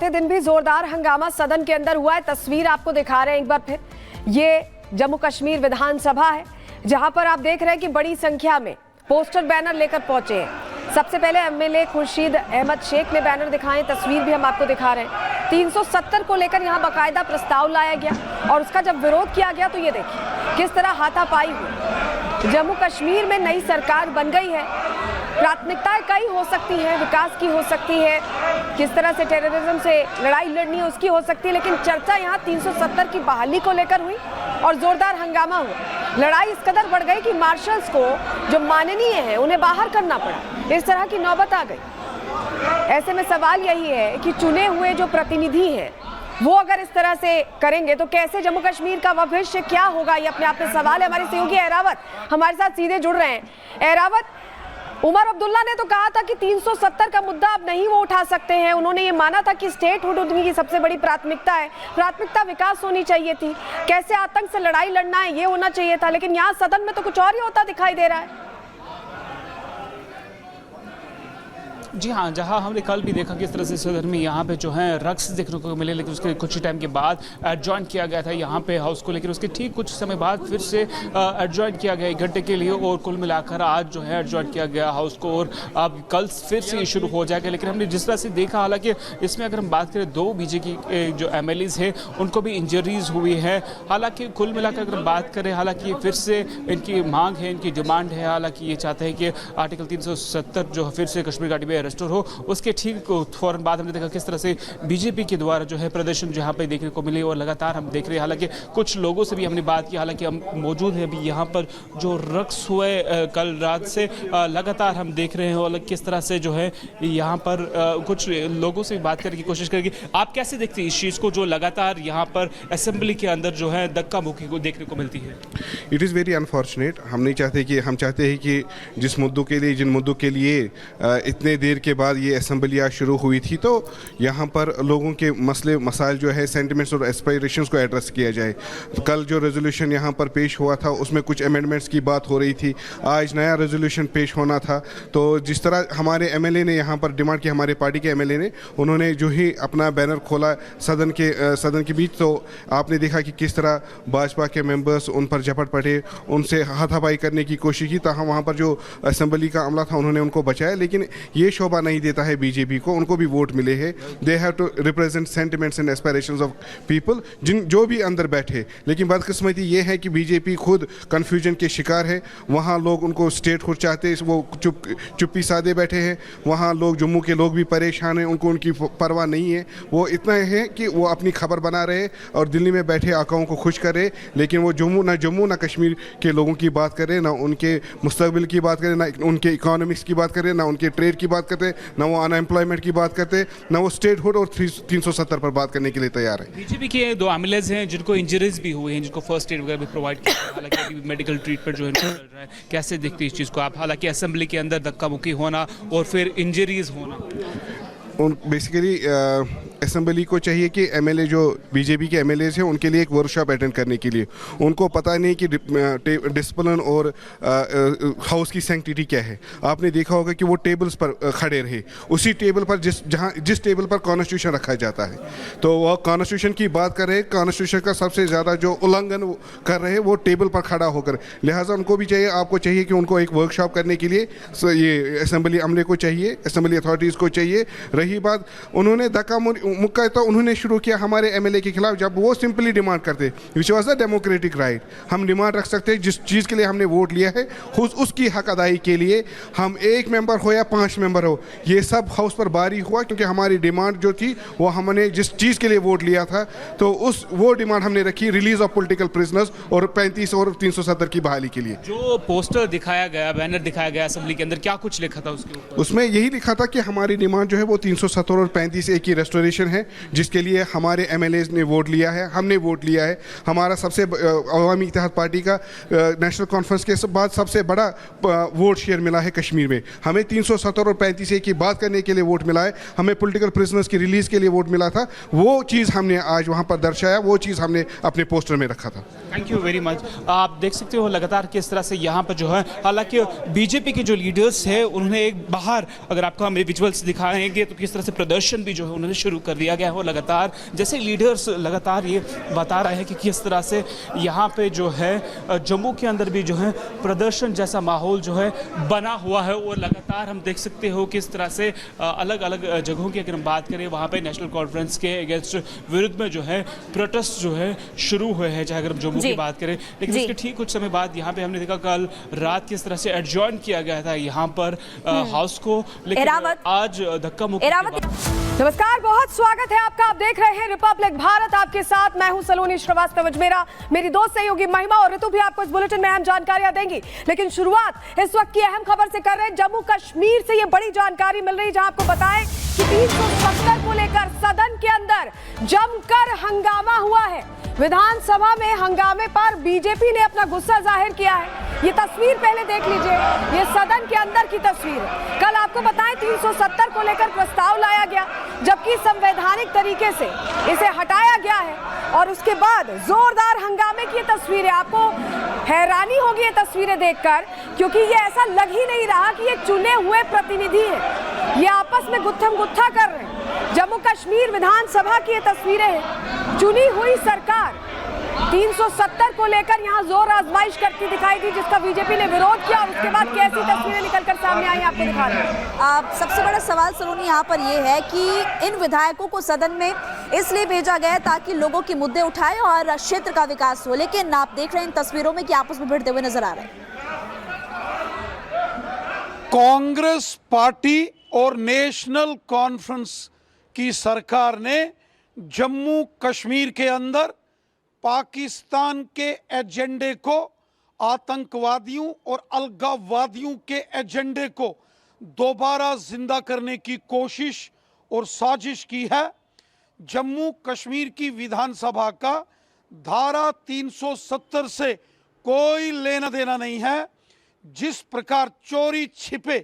चौथे दिन भी जोरदार हंगामा सदन के अंदर हुआ है। तस्वीर आपको दिखा रहे हैं एक बार फिर। ये जम्मू कश्मीर विधानसभा है, जहां पर आप देख रहे हैं कि बड़ी संख्या में पोस्टर बैनर लेकर पहुंचे हैं। सबसे पहले एमएलए खुर्शीद अहमद शेख ने बैनर दिखाए, तस्वीर भी हम आपको दिखा रहे हैं। 370 को लेकर यहां बाकायदा प्रस्ताव लाया गया और उसका जब विरोध किया गया तो ये देखिए किस तरह हाथापाई हुई। जम्मू कश्मीर में नई सरकार बन गई है, प्राथमिकताएं कई हो सकती हैं, विकास की हो सकती है, किस तरह से टेररिज्म से लड़ाई लड़नी है उसकी हो सकती है, लेकिन चर्चा यहाँ 370 की बहाली को लेकर हुई और जोरदार हंगामा हुआ। लड़ाई इस कदर बढ़ गई कि मार्शल्स को जो माननीय है उन्हें बाहर करना पड़ा। इस तरह की नौबत आ गई। ऐसे में सवाल यही है कि चुने हुए जो प्रतिनिधि हैं वो अगर इस तरह से करेंगे तो कैसे जम्मू कश्मीर का भविष्य क्या होगा, ये अपने आप में सवाल है। हमारे सहयोगी एरावत हमारे साथ सीधे जुड़ रहे हैं। एरावत, उमर अब्दुल्ला ने तो कहा था कि 370 का मुद्दा अब नहीं वो उठा सकते हैं। उन्होंने ये माना था कि स्टेटहुड उनकी सबसे बड़ी प्राथमिकता है, प्राथमिकता विकास होनी चाहिए थी, कैसे आतंक से लड़ाई लड़ना है ये होना चाहिए था, लेकिन यहाँ सदन में तो कुछ और ही होता दिखाई दे रहा है। जी हाँ, जहाँ हमने कल भी देखा किस तरह से सदन में यहाँ पे जो है रक्स देखने को मिले, लेकिन उसके कुछ ही टाइम के बाद एडजॉइन किया गया था यहाँ पे हाउस को, लेकिन उसके ठीक कुछ समय बाद फिर से एडजॉइन किया गया 1 घंटे के लिए और कुल मिलाकर आज जो है एडजॉइन किया गया हाउस को और अब कल फिर से ये शुरू हो जाएगा। लेकिन हमने जिस तरह से देखा, हालांकि इसमें अगर हम बात करें 2 बीजेपी के जो एमएलएज हैं उनको भी इंजरीज हुई है। हालांकि कुल मिलाकर अगर हम बात करें, हालांकि फिर से इनकी मांग है, इनकी डिमांड है, हालांकि ये चाहते हैं कि आर्टिकल 370 जो फिर से कश्मीर घाटी में रेस्टोर हो। उसके ठीक फौरन बाद हमने देखा किस तरह से बीजेपी के द्वारा जो है प्रदर्शन जहां पे देखने को मिले और लगातार हम देख रहे हैं। हालांकि कुछ लोगों से भी हमने बात की, हालांकि हम मौजूद हैं अभी यहाँ पर जो रक्स हुए कल रात से लगातार हम देख रहे हैं और किस तरह से जो है यहाँ पर कुछ लोगों से बात करने की कोशिश करेंगे। आप कैसे देखते हैं इस चीज़ को जो लगातार यहाँ पर असेंबली के अंदर जो है धक्का मुक्की को देखने को मिलती है? It is very unfortunate. हम नहीं चाहते कि, हम चाहते हैं कि जिस मुद्दों के लिए, जिन मुद्दों के लिए इतने देर के बाद ये असेंबलियाँ शुरू हुई थी, तो यहाँ पर लोगों के मसले मसाइल जो है, सेंटिमेंट्स और एस्पायरेशंस को एड्रेस किया जाए। कल जो रेजोल्यूशन यहाँ पर पेश हुआ था उसमें कुछ अमेंडमेंट्स की बात हो रही थी, आज नया रेजोल्यूशन पेश होना था। तो जिस तरह हमारे एमएलए ने यहाँ पर डिमांड की, हमारे पार्टी के एमएलए ने, उन्होंने जो ही अपना बैनर खोला सदन के बीच, तो आपने देखा कि किस तरह भाजपा के मेंबर्स उन पर झपट पड़े, उनसे हाथापाई करने की कोशिश की। तो वहाँ पर जो असेंबली का अमला था उन्होंने उनको बचाया, लेकिन ये शोभा नहीं देता है बीजेपी को। उनको भी वोट मिले हैं, they have to represent sentiments and aspirations of people, जो भी अंदर बैठे। लेकिन बदकिस्मती ये है कि बीजेपी खुद कन्फ्यूजन के शिकार है। वहाँ लोग उनको स्टेटहुड चाहते, वो चुप्पी साधे बैठे हैं। वहाँ लोग, जम्मू के लोग भी परेशान हैं, उनको उनकी परवाह नहीं है। वो इतना है कि वो अपनी खबर बना रहे और दिल्ली में बैठे आकाओं को खुश कर रहे, लेकिन वो जम्मू ना कश्मीर के लोगों की बात करें, ना उनके मुस्तकबिल की बात करें, ना उनके इकोनॉमिक्स की बात करें, ना उनके ट्रेड की बात करते, ना वो अनएम्प्लॉयमेंट की बात करते, ना वो स्टेटहुड और 370 पर बात करने के लिए तैयार है। बीजेपी के 2 एमएलएज हैं जिनको इंजरीज भी हुए हैं, जिनको फर्स्ट एड वगैरह भी प्रोवाइड किया, हालांकि अभी मेडिकल ट्रीटमेंट जो है चल रहा है। कैसे देखते हैं इस चीज़ को आप, हालांकि असेंबली के अंदर धक्का मुक्की होना और फिर इंजरीज होना? बेसिकली असेंबली को चाहिए कि एमएलए, जो बीजेपी के एमएलएज हैं, उनके लिए एक वर्कशॉप अटेंड करने के लिए। उनको पता नहीं कि डिसिप्लिन और हाउस की सैंक्टिटी क्या है। आपने देखा होगा कि वो टेबल्स पर खड़े रहे, उसी टेबल पर जिस टेबल पर कॉन्स्टिट्यूशन रखा जाता है, तो वो कॉन्स्टिट्यूशन की बात कर रहे हैं। कॉन्स्टिट्यूशन का सबसे ज़्यादा जो उल्लंघन कर रहे हैं वो टेबल पर खड़ा होकर। लिहाजा उनको भी चाहिए, आपको चाहिए कि उनको एक वर्कशॉप करने के लिए ये असेंबली अमले को चाहिए, असेंबली अथॉरिटीज़ को चाहिए। रही बात, उन्होंने धक्का मुक्का तो उन्होंने शुरू किया हमारे एमएलए के खिलाफ, जब वो सिंपली डिमांड करते, which was the democratic right. हम डिमांड रख सकते हैं जिस चीज़ के लिए हमने वोट लिया है, उसकी हक अदाई के लिए, हम 1 मेंबर हो या 5 मेंबर हो, ये सब हाउस पर भारी हुआ, क्योंकि हमारी डिमांड जो थी वो हमने जिस चीज़ के लिए वोट लिया था, तो वो डिमांड हमने रखी, रिलीज ऑफ पॉलिटिकल प्रिजनर्स और 35 और 370 की बहाली के लिए। जो पोस्टर दिखाया गया, बैनर दिखाया गया असेंबली के अंदर, क्या कुछ लिखा था उसके ऊपर? उसमें यही लिखा था कि हमारी डिमांड जो है वो 370 और 35A की रेस्टोरेशन है, जिसके लिए हमारे एमएलएज ने वोट लिया है, हमने वोट लिया है। हमारा सबसे अवामी इत्तेहाद पार्टी का नेशनल कॉन्फ्रेंस के बाद सबसे बड़ा वोट शेयर मिला है कश्मीर में। हमें 370 और 35A की बात करने के लिए वोट मिला है, हमें पॉलिटिकल प्रिजनर्स की रिलीज़ के लिए वोट मिला था। वो चीज़ हमने आज वहाँ पर दर्शाया, वो चीज़ हमने अपने पोस्टर में रखा था। Thank you very much. आप देख सकते हो लगातार किस तरह से यहाँ पर जो है, हालांकि बीजेपी के जो लीडर्स हैं उन्होंने एक बाहर, अगर आपको हम विजुअल्स दिखाएंगे तो किस तरह से प्रदर्शन भी जो है उन्होंने शुरू कर दिया गया है। और लगातार जैसे लीडर्स लगातार ये बता रहे हैं कि किस तरह से यहाँ पे जो है जम्मू के अंदर भी जो है प्रदर्शन जैसा माहौल जो है बना हुआ है। और लगातार हम देख सकते हो किस तरह से अलग अलग जगहों की अगर हम बात करें वहाँ पे नेशनल कॉन्फ्रेंस के अगेंस्ट विरुद्ध में जो है प्रोटेस्ट जो है शुरू हुए हैं, चाहे अगर हम जम्मू की बात करें। लेकिन उसके ठीक कुछ समय बाद यहाँ पे हमने देखा कल रात किस तरह से एडजॉर्न किया गया था यहाँ पर हाउस को, लेकिन आज धक्का मुक्की के बाद। नमस्कार, बहुत स्वागत है आपका। आप देख रहे हैं रिपब्लिक भारत, आपके साथ मैं हूं सलोनी श्रीवास्तव अजमेरा। मेरी दोस्त सहयोगी महिमा और ऋतु भी आपको इस बुलेटिन में अहम जानकारियां देंगी। लेकिन शुरुआत इस वक्त की अहम खबर से कर रहे हैं। जम्मू कश्मीर से ये बड़ी जानकारी मिल रही है, जहां आपको बताएं कि 370 को लेकर सदन के अंदर जमकर हंगामा हुआ है। विधानसभा में हंगामे पर बीजेपी ने अपना गुस्सा जाहिर किया है। ये तस्वीर पहले देख लीजिए, ये सदन के अंदर की तस्वीर है। कल आपको बताएं 370 को लेकर प्रस्ताव लाया गया, जबकि संवैधानिक तरीके से इसे हटाया गया है और उसके बाद जोरदार हंगामे की तस्वीर है। आपको हैरानी होगी ये तस्वीरें देखकर, क्योंकि ये ऐसा लग ही नहीं रहा कि ये चुने हुए प्रतिनिधि हैं, ये आपस में गुत्थम गुत्था कर रहे हैं। जम्मू कश्मीर विधानसभा की ये तस्वीरें हैं। चुनी हुई सरकार 370 को लेकर यहां जोर आजमाइश करती दिखाई दी, जिसका बीजेपी ने विरोध किया और उसके बाद कैसी तस्वीरें निकलकर सामने आई आपको दिखा रहे हैं। सबसे बड़ा सवाल सलोनी यहाँ पर यह है कि इन विधायकों को सदन में इसलिए भेजा गया ताकि लोगों के मुद्दे उठाए और क्षेत्र का विकास हो, लेकिन आप देख रहे हैं इन तस्वीरों में कि आपस में भिड़ते हुए नजर आ रहे हैं। कांग्रेस पार्टी और नेशनल कॉन्फ्रेंस की सरकार ने जम्मू कश्मीर के अंदर पाकिस्तान के एजेंडे को, आतंकवादियों और अलगाववादियों के एजेंडे को दोबारा जिंदा करने की कोशिश और साजिश की है। जम्मू कश्मीर की विधानसभा का धारा 370 से कोई लेना देना नहीं है। जिस प्रकार चोरी छिपे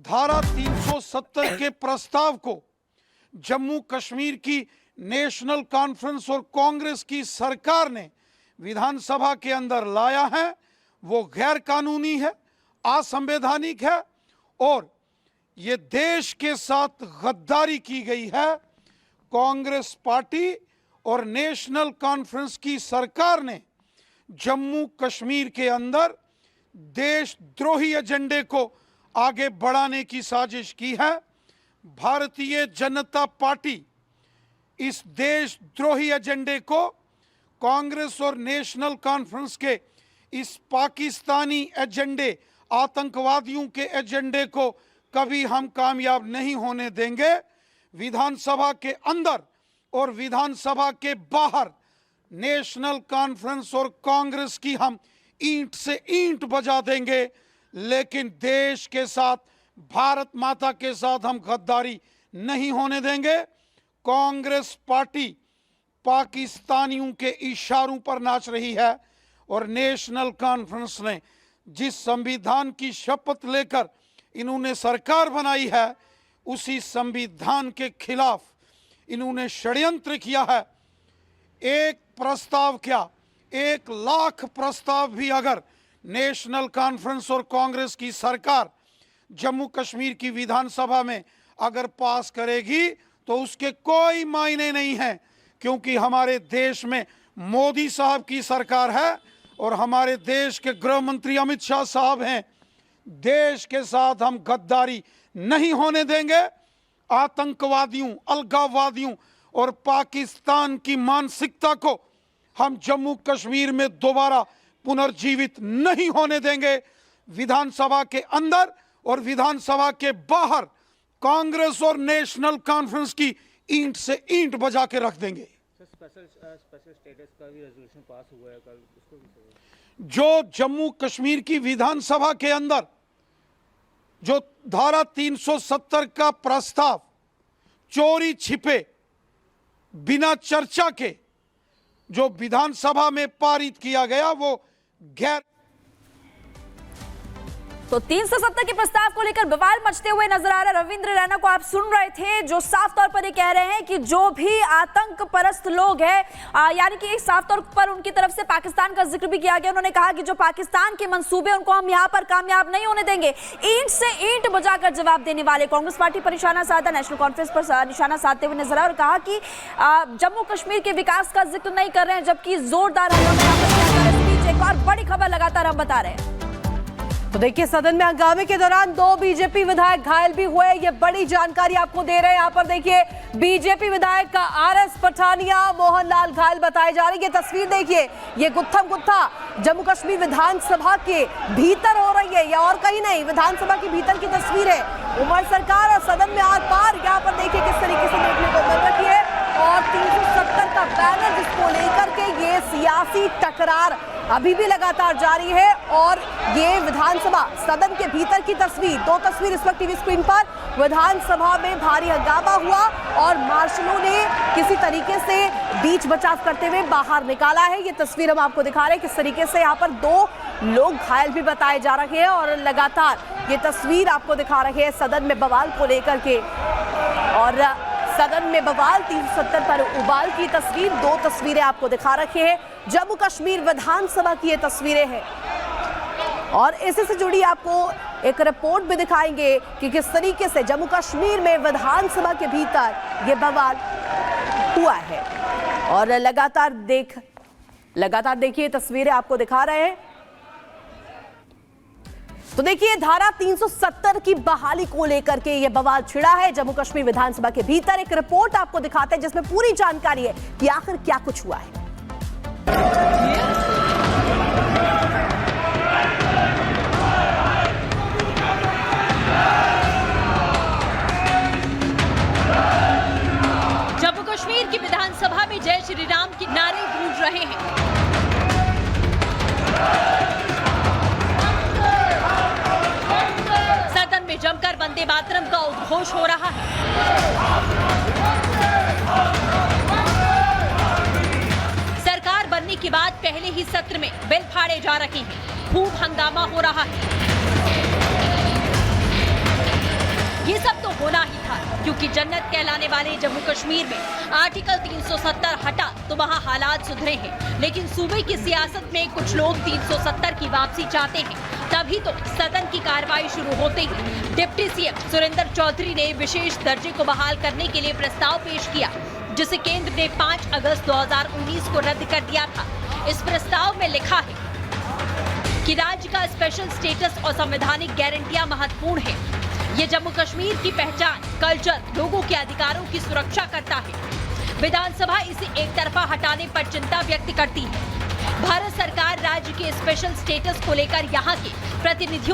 धारा 370 के प्रस्ताव को जम्मू कश्मीर की नेशनल कॉन्फ्रेंस और कांग्रेस की सरकार ने विधानसभा के अंदर लाया है, वो गैर कानूनी है, असंवैधानिक है और ये देश के साथ गद्दारी की गई है। कांग्रेस पार्टी और नेशनल कॉन्फ्रेंस की सरकार ने जम्मू कश्मीर के अंदर देशद्रोही एजेंडे को आगे बढ़ाने की साजिश की है। भारतीय जनता पार्टी इस देशद्रोही एजेंडे को कांग्रेस और नेशनल कॉन्फ्रेंस के इस पाकिस्तानी एजेंडे, आतंकवादियों के एजेंडे को कभी हम कामयाब नहीं होने देंगे। विधानसभा के अंदर और विधानसभा के बाहर नेशनल कॉन्फ्रेंस और कांग्रेस की हम ईंट से ईंट बजा देंगे, लेकिन देश के साथ, भारत माता के साथ हम गद्दारी नहीं होने देंगे। कांग्रेस पार्टी पाकिस्तानियों के इशारों पर नाच रही है और नेशनल कॉन्फ्रेंस ने जिस संविधान की शपथ लेकर इन्होंने सरकार बनाई है, उसी संविधान के खिलाफ इन्होंने षड्यंत्र किया है। एक प्रस्ताव क्या, 1 लाख प्रस्ताव भी अगर नेशनल कॉन्फ्रेंस और कांग्रेस की सरकार जम्मू कश्मीर की विधानसभा में अगर पास करेगी तो उसके कोई मायने नहीं है, क्योंकि हमारे देश में मोदी साहब की सरकार है और हमारे देश के गृह मंत्री अमित शाह साहब हैं। देश के साथ हम गद्दारी नहीं होने देंगे। आतंकवादियों, अलगाववादियों और पाकिस्तान की मानसिकता को हम जम्मू कश्मीर में दोबारा पुनर्जीवित नहीं होने देंगे। विधानसभा के अंदर और विधानसभा के बाहर कांग्रेस और नेशनल कॉन्फ्रेंस की ईंट से ईंट बजा के रख देंगे। स्पेशल स्टेटस का भी रेजोल्यूशन पास हुआ है कल, उसको भी जो जम्मू कश्मीर की विधानसभा के अंदर जो धारा 370 का प्रस्ताव चोरी छिपे बिना चर्चा के जो विधानसभा में पारित किया गया, वो गैर तो 370 के प्रस्ताव को लेकर बवाल मचते हुए नजर आ रहा है। रविंद्र रैना को आप सुन रहे थे, जो साफ तौर पर ये कह रहे हैं कि जो भी आतंक परस्त लोग हैं, यानी कि साफ तौर पर उनकी तरफ से पाकिस्तान का जिक्र भी किया गया। उन्होंने कहा कि जो पाकिस्तान के मंसूबे उनको हम यहाँ पर कामयाब नहीं होने देंगे। ईंट से ईंट बजाकर जवाब देने वाले कांग्रेस पार्टी पर निशाना साधा, नेशनल कॉन्फ्रेंस पर निशाना साधते हुए नजर आए और कहा कि जम्मू कश्मीर के विकास का जिक्र नहीं कर रहे हैं, जबकि जोरदार एक और बड़ी खबर लगातार हम बता रहे हैं। तो देखिए, सदन में हंगामे के दौरान 2 बीजेपी विधायक घायल भी हुए। ये बड़ी जानकारी आपको दे रहे हैं। यहाँ पर देखिए, बीजेपी विधायक का आरएस पठानिया, मोहनलाल घायल बताए जा रहे हैं। ये तस्वीर देखिए, ये गुत्थम गुत्था जम्मू कश्मीर विधानसभा के भीतर हो रही है, या और कहीं नहीं, विधानसभा के भीतर की तस्वीर है। उमर सरकार और सदन में आर पार यहाँ पर देखिए किस तरीके से देखने को मिल रही है। और 370 का बैनर जिसको लेकर के ये सियासी टकरार अभी भी लगातार जारी है। और ये विधानसभा सदन के भीतर की तस्वीर, 2 तस्वीर इस वक्त टीवी स्क्रीन पर। विधानसभा में भारी हंगामा हुआ और मार्शलों ने किसी तरीके से बीच बचाव करते हुए बाहर निकाला है। ये तस्वीर हम आपको दिखा रहे हैं किस तरीके से यहाँ पर 2 लोग घायल भी बताए जा रहे हैं। और लगातार ये तस्वीर आपको दिखा रहे हैं सदन में बवाल को लेकर के। और सदन में बवाल, 370 पर उबाल की तस्वीर, 2 तस्वीरें आपको दिखा रखे हैं। जम्मू कश्मीर विधानसभा की ये तस्वीरें हैं और इसी से जुड़ी आपको एक रिपोर्ट भी दिखाएंगे कि किस तरीके से जम्मू कश्मीर में विधानसभा के भीतर ये बवाल हुआ है। और लगातार देखिए तस्वीरें आपको दिखा रहे हैं। तो देखिए, धारा 370 की बहाली को लेकर के यह बवाल छिड़ा है जम्मू कश्मीर विधानसभा के भीतर। एक रिपोर्ट आपको दिखाते हैं जिसमें पूरी जानकारी है कि आखिर क्या कुछ हुआ है। जम्मू कश्मीर की विधानसभा में जय श्री राम के नारे गूंज रहे हैं। सदन में जमकर वंदे मातरम का उद्घोष हो रहा है। सरकार बनने के बाद पहले ही सत्र में बिल फाड़े जा रहे हैं। खूब हंगामा हो रहा है। ये सब तो होना ही था, क्योंकि जन्नत कहलाने वाले जम्मू कश्मीर में आर्टिकल 370 हटा तो वहाँ हालात सुधरे हैं। लेकिन सूबे की सियासत में कुछ लोग 370 की वापसी चाहते हैं। तभी तो सदन की कार्रवाई शुरू होते ही डिप्टी सीएम सुरेंद्र चौधरी ने विशेष दर्जे को बहाल करने के लिए प्रस्ताव पेश किया, जिसे केंद्र ने 5 अगस्त 2019 को रद्द कर दिया था। इस प्रस्ताव में लिखा है कि राज्य का स्पेशल स्टेटस और संवैधानिक गारंटियां महत्वपूर्ण है। ये जम्मू कश्मीर की पहचान, कल्चर, लोगों के अधिकारों की सुरक्षा करता है। विधानसभा इसे एक तरफा हटाने पर चिंता व्यक्त करती है। भारत सरकार राज्य के स्पेशल स्टेटस को लेकर यहाँ के प्रतिनिधियों